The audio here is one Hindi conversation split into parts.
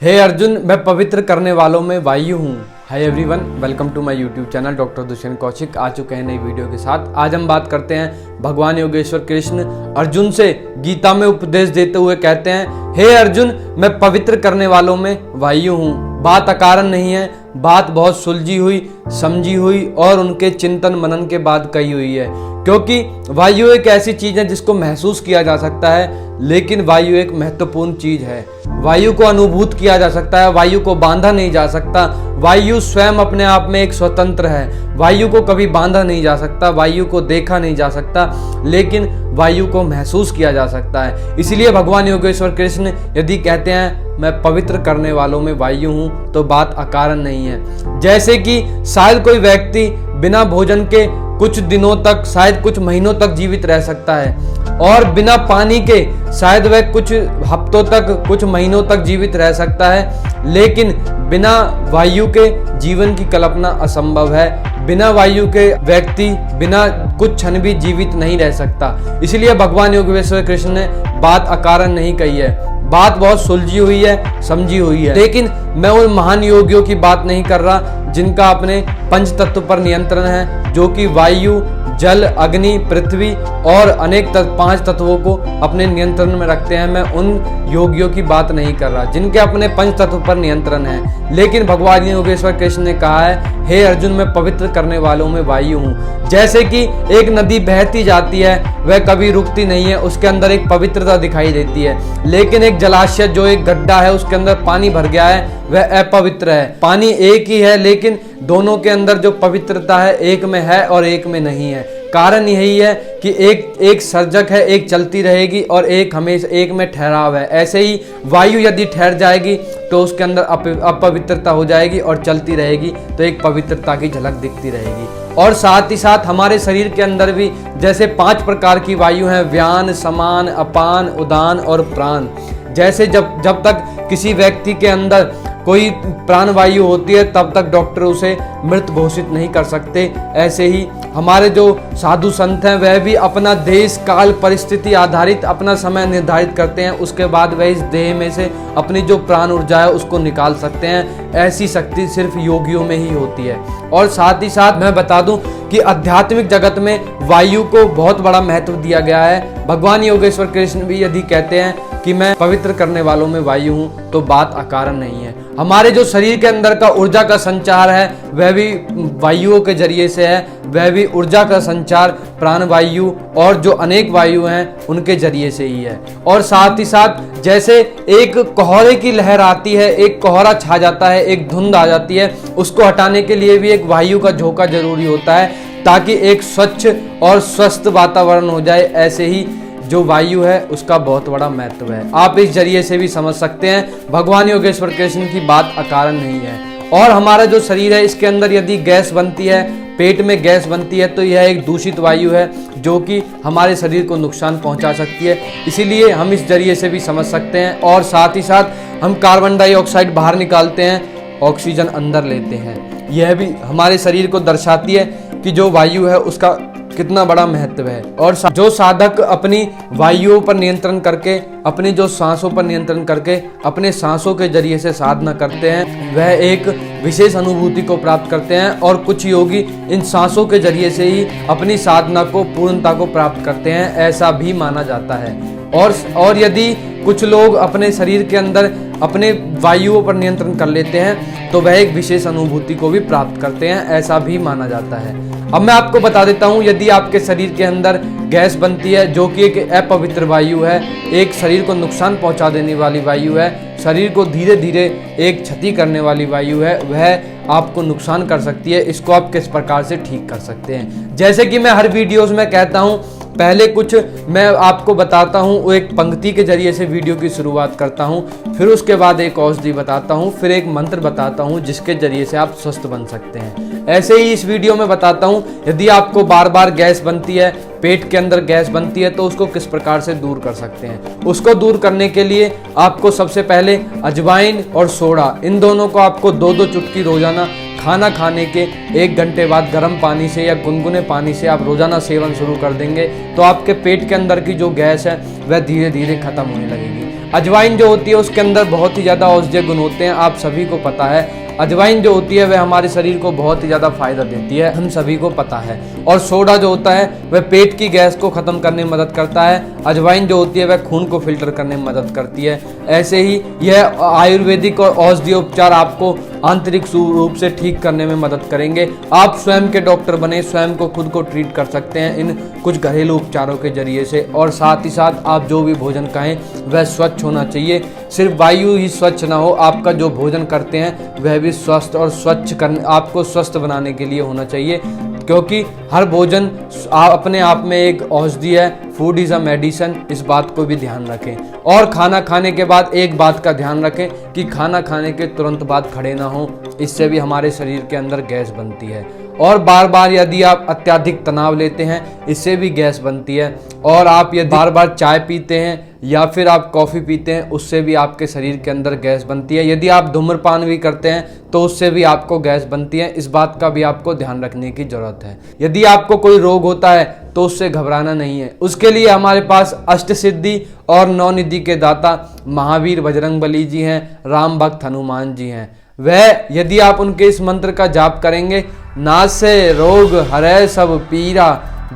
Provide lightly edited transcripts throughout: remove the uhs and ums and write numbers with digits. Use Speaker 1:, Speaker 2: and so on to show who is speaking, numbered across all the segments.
Speaker 1: हे अर्जुन, मैं पवित्र करने वालों में वायु हूँ। Hi everyone, welcome to my YouTube channel doctor Dushyant Kaushik. आ चुके हैं नई वीडियो के साथ। आज हम बात करते हैं भगवान योगेश्वर कृष्ण अर्जुन से गीता में उपदेश देते हुए कहते हैं, हे अर्जुन, मैं पवित्र करने वालों में वायु हूँ। बात अकारण नहीं है, बात बहुत सुलझी हुई, समझी हुई और उनके चिंतन मनन के बाद कही हुई है। क्योंकि वायु एक ऐसी चीज है जिसको महसूस किया जा सकता है, लेकिन वायु एक महत्वपूर्ण चीज है। वायु को अनुभूत किया जा सकता है, वायु को बांधा नहीं जा सकता। वायु स्वयं अपने आप में एक स्वतंत्र है। वायु को कभी बांधा नहीं जा सकता, वायु को देखा नहीं जा सकता, लेकिन वायु को महसूस किया जा सकता है। इसलिए भगवान योगेश्वर कृष्ण यदि कहते हैं मैं पवित्र करने वालों में वायु हूं, तो बात अकारण नहीं है। जैसे कि शायद कोई व्यक्ति बिना भोजन के कुछ दिनों तक, शायद कुछ महीनों तक जीवित रह सकता है, और बिना पानी के शायद वह कुछ हफ्तों तक, कुछ महीनों तक जीवित रह सकता है, लेकिन बिना वायु के जीवन की कल्पना असंभव है। बिना वायु के व्यक्ति बिना कुछ क्षण भी जीवित नहीं रह सकता। इसलिए भगवान योगेश्वर कृष्ण ने बात अकारण नहीं कही है। बात बहुत सुलझी हुई है, समझी हुई है। लेकिन मैं उन महान योगियों की बात नहीं कर रहा जिनका अपने पंच तत्व पर नियंत्रण है, जो कि वायु, जल, अग्नि, पृथ्वी और अनेक पांच तत्वों को अपने नियंत्रण में रखते हैं। मैं उन योगियों की बात नहीं कर रहा जिनके अपने पंच तत्व पर नियंत्रण है। लेकिन भगवान योगेश्वर कृष्ण ने कहा है, हे अर्जुन, मैं पवित्र करने वालों में वायु हूँ। जैसे कि एक नदी बहती जाती है, वह कभी रुकती नहीं है, उसके अंदर एक पवित्रता दिखाई देती है। लेकिन एक जलाशय, जो एक गड्ढा है, उसके अंदर पानी भर गया है, वह अपवित्र है। पानी एक ही है, लेकिन दोनों के अंदर जो पवित्रता है, एक में है और एक में नहीं है। कारण यही है कि एक सर्जक है, एक चलती रहेगी और एक हमेशा एक में ठहराव है। ऐसे ही वायु यदि ठहर जाएगी तो उसके अंदर अपवित्रता हो जाएगी, और चलती रहेगी तो एक पवित्रता की झलक दिखती रहेगी। और साथ ही साथ हमारे शरीर के अंदर भी जैसे 5 प्रकार की वायु हैं, व्यान, समान, अपान, उदान और प्राण। जैसे जब तक किसी व्यक्ति के अंदर कोई प्राणवायु होती है, तब तक डॉक्टर उसे मृत घोषित नहीं कर सकते। ऐसे ही हमारे जो साधु संत हैं, वह भी अपना देश काल परिस्थिति आधारित अपना समय निर्धारित करते हैं, उसके बाद वह इस देह में से अपनी जो प्राण ऊर्जा है उसको निकाल सकते हैं। ऐसी शक्ति सिर्फ योगियों में ही होती है। और साथ ही साथ मैं बता दूं कि आध्यात्मिक जगत में वायु को बहुत बड़ा महत्व दिया गया है। भगवान योगेश्वर कृष्ण भी यदि कहते हैं कि मैं पवित्र करने वालों में वायु हूँ, तो बात अकारण नहीं है। हमारे जो शरीर के अंदर का ऊर्जा का संचार है, वह भी वायुओं के जरिए से है। वह भी ऊर्जा का संचार प्राण वायु और जो अनेक वायु हैं उनके जरिए से ही है। और साथ ही साथ जैसे एक कोहरे की लहर आती है, एक कोहरा छा जाता है, एक धुंध आ जाती है, उसको हटाने के लिए भी एक वायु का झोंका जरूरी होता है, ताकि एक स्वच्छ और स्वस्थ वातावरण हो जाए। ऐसे ही जो वायु है उसका बहुत बड़ा महत्व है। आप इस जरिए से भी समझ सकते हैं भगवान योगेश्वर कृष्ण की बात अकारण नहीं है। और हमारा जो शरीर है, इसके अंदर यदि गैस बनती है, पेट में गैस बनती है, तो यह एक दूषित वायु है जो कि हमारे शरीर को नुकसान पहुंचा सकती है। इसीलिए हम इस जरिए से भी समझ सकते हैं। और साथ ही साथ हम कार्बन डाइऑक्साइड बाहर निकालते हैं, ऑक्सीजन अंदर लेते हैं। यह भी हमारे शरीर को दर्शाती है कि जो वायु है उसका कितना बड़ा महत्व है। और जो साधक अपनी वायुओं पर नियंत्रण करके, अपनी जो सांसों पर नियंत्रण करके, अपने सांसों के जरिए से साधना करते हैं, वह एक विशेष अनुभूति को प्राप्त करते हैं। और कुछ योगी इन सांसों के जरिए से ही अपनी साधना को, पूर्णता को प्राप्त करते हैं, ऐसा भी माना जाता है। और यदि कुछ लोग अपने शरीर के अंदर अपने वायुओं पर नियंत्रण कर लेते हैं, तो वह एक विशेष अनुभूति को भी प्राप्त करते हैं, ऐसा भी माना जाता है। अब मैं आपको बता देता हूं, यदि आपके शरीर के अंदर गैस बनती है, जो कि एक अपवित्र वायु है, एक शरीर को नुकसान पहुंचा देने वाली वायु है, शरीर को धीरे धीरे एक क्षति करने वाली वायु है, वह आपको नुकसान कर सकती है। इसको आप किस प्रकार से ठीक कर सकते हैं? जैसे कि मैं हर वीडियोस में कहता हूं, पहले कुछ मैं आपको बताता हूं, वो एक पंक्ति के जरिए से वीडियो की शुरुआत करता हूं, फिर उसके बाद एक औषधि बताता हूं, फिर एक मंत्र बताता हूं जिसके जरिए से आप स्वस्थ बन सकते हैं। ऐसे ही इस वीडियो में बताता हूं, यदि आपको बार बार गैस बनती है, पेट के अंदर गैस बनती है, तो उसको किस प्रकार से दूर कर सकते हैं। उसको दूर करने के लिए आपको सबसे पहले अजवाइन और सोडा, इन दोनों को आपको 2-2 चुटकी रोजाना खाना खाने के 1 घंटे बाद गर्म पानी से या गुनगुने पानी से आप रोजाना सेवन शुरू कर देंगे, तो आपके पेट के अंदर की जो गैस है वह धीरे धीरे खत्म होने लगेगी। अजवाइन जो होती है उसके अंदर बहुत ही ज़्यादा औषधीय गुण होते हैं, आप सभी को पता है। अजवाइन जो होती है वह हमारे शरीर को बहुत ही ज़्यादा फायदा देती है, हम सभी को पता है। और सोडा जो होता है वह पेट की गैस को ख़त्म करने में मदद करता है। अजवाइन जो होती है वह खून को फिल्टर करने में मदद करती है। ऐसे ही यह आयुर्वेदिक और औषधीय उपचार आपको आंतरिक रूप से ठीक करने में मदद करेंगे। आप स्वयं के डॉक्टर बने, स्वयं को खुद को ट्रीट कर सकते हैं इन कुछ घरेलू उपचारों के जरिए से। और साथ ही साथ आप जो भी भोजन खाएं वह स्वच्छ होना चाहिए। सिर्फ वायु ही स्वच्छ ना हो, आपका जो भोजन करते हैं वह भी स्वस्थ और स्वच्छ करने, आपको स्वस्थ बनाने के लिए होना चाहिए, क्योंकि हर भोजन अपने आप में एक औषधि है। फूड इज़ अ मेडिसिन, इस बात को भी ध्यान रखें। और खाना खाने के बाद एक बात का ध्यान रखें कि खाना खाने के तुरंत बाद खड़े ना हो, इससे भी हमारे शरीर के अंदर गैस बनती है। और बार बार यदि आप अत्यधिक तनाव लेते हैं इससे भी गैस बनती है। और आप यदि बार बार चाय पीते हैं या फिर आप कॉफ़ी पीते हैं उससे भी आपके शरीर के अंदर गैस बनती है। यदि आप धूम्रपान भी करते हैं तो उससे भी आपको गैस बनती है। इस बात का भी आपको ध्यान रखने की ज़रूरत है। यदि आपको कोई रोग होता है तो उससे घबराना नहीं है। उसके लिए हमारे पास अष्ट सिद्धि और नौ निधि के दाता महावीर बजरंगबली जी हैं, राम भक्त हनुमान जी हैं। वह यदि आप उनके इस मंत्र का जाप करेंगे, नासे रोग हरै सब पीरा,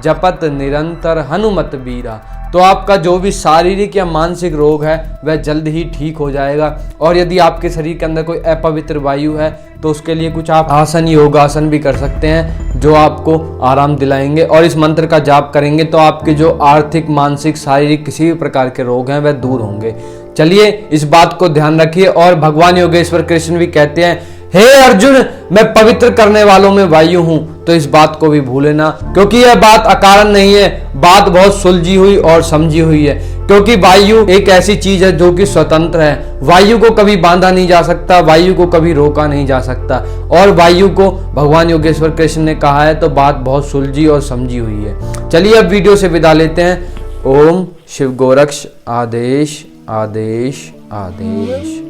Speaker 1: जपत निरंतर हनुमत बीरा, तो आपका जो भी शारीरिक या मानसिक रोग है वह जल्द ही ठीक हो जाएगा। और यदि आपके शरीर के अंदर कोई अपवित्र वायु है तो उसके लिए कुछ आप आसन, योगासन भी कर सकते हैं जो आपको आराम दिलाएंगे। और इस मंत्र का जाप करेंगे तो आपके जो आर्थिक, मानसिक, शारीरिक किसी भी प्रकार के रोग हैं वह दूर होंगे। चलिए इस बात को ध्यान रखिए। और भगवान योगेश्वर कृष्ण भी कहते हैं, हे अर्जुन, मैं पवित्र करने वालों में वायु हूं, तो इस बात को भी भूले ना, क्योंकि यह बात अकारण नहीं है, बात बहुत सुलझी हुई और समझी हुई है। क्योंकि वायु एक ऐसी चीज है जो कि स्वतंत्र है। वायु को कभी बांधा नहीं जा सकता, वायु को कभी रोका नहीं जा सकता। और वायु को भगवान योगेश्वर कृष्ण ने कहा है तो बात बहुत सुलझी और समझी हुई है। चलिए अब वीडियो से विदा लेते हैं। ओम शिव गोरक्ष आदेश आदेश आदेश।